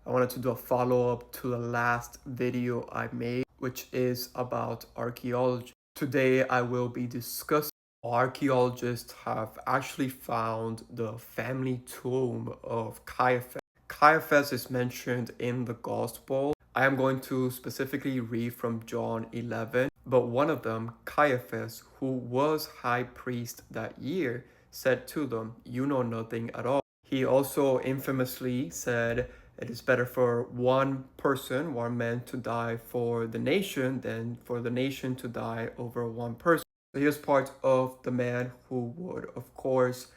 I wanted to do a follow-up to the last video I made, which is about archaeology. Today I will be discussing archaeologists have actually found the family tomb of Caiaphas. Caiaphas is mentioned in the Gospel. I am going to specifically read from John 11, but one of them, Caiaphas, who was high priest that year, said to them, "You know nothing at all." He also infamously said, "It is better for one person, one man to die for the nation than for the nation to die over one person." So he was part of the man who would, of course,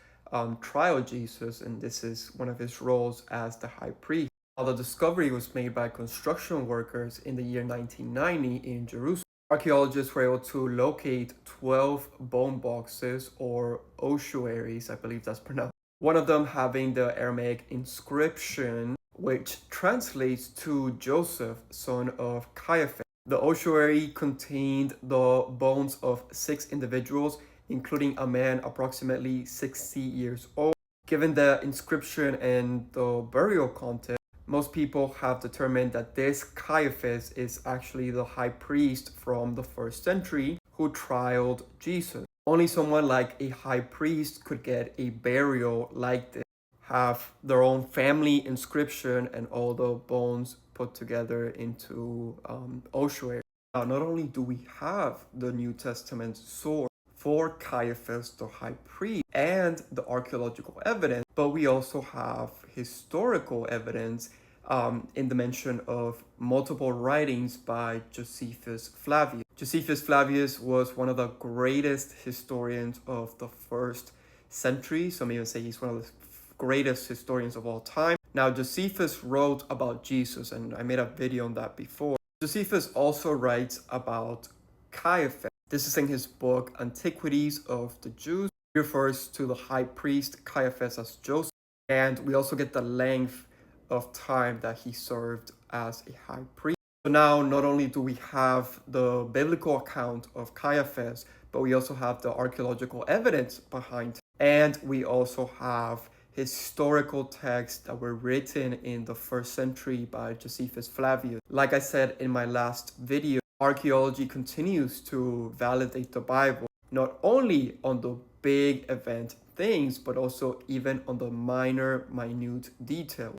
trial Jesus, and this is one of his roles as the high priest. While the discovery was made by construction workers in the year 1990 in Jerusalem, archaeologists were able to locate 12 bone boxes or ossuaries, I believe that's pronounced. One of them having the Aramaic inscription, which translates to Joseph, son of Caiaphas. The ossuary contained the bones of 6 individuals, including a man approximately 60 years old. Given the inscription and the burial context, most people have determined that this Caiaphas is actually the high priest from the first century who trialed Jesus. Only someone like a high priest could get a burial like this, have their own family inscription and all the bones put together into ossuary. Now, not only do we have the New Testament source for Caiaphas the high priest and the archaeological evidence, but we also have historical evidence in the mention of multiple writings by Josephus Flavius. Josephus Flavius was one of the greatest historians of the first century. Some even say he's one of the greatest historians of all time. Now, Josephus wrote about Jesus, and I made a video on that before. Josephus also writes about Caiaphas. This is in his book, Antiquities of the Jews. He refers to the high priest Caiaphas as Joseph, and we also get the length of time that he served as a high priest. So now, not only do we have the biblical account of Caiaphas, but we also have the archaeological evidence behind it. And we also have historical texts that were written in the first century by Josephus Flavius. Like I said in my last video, archaeology continues to validate the Bible, not only on the big event things, but also even on the minute details.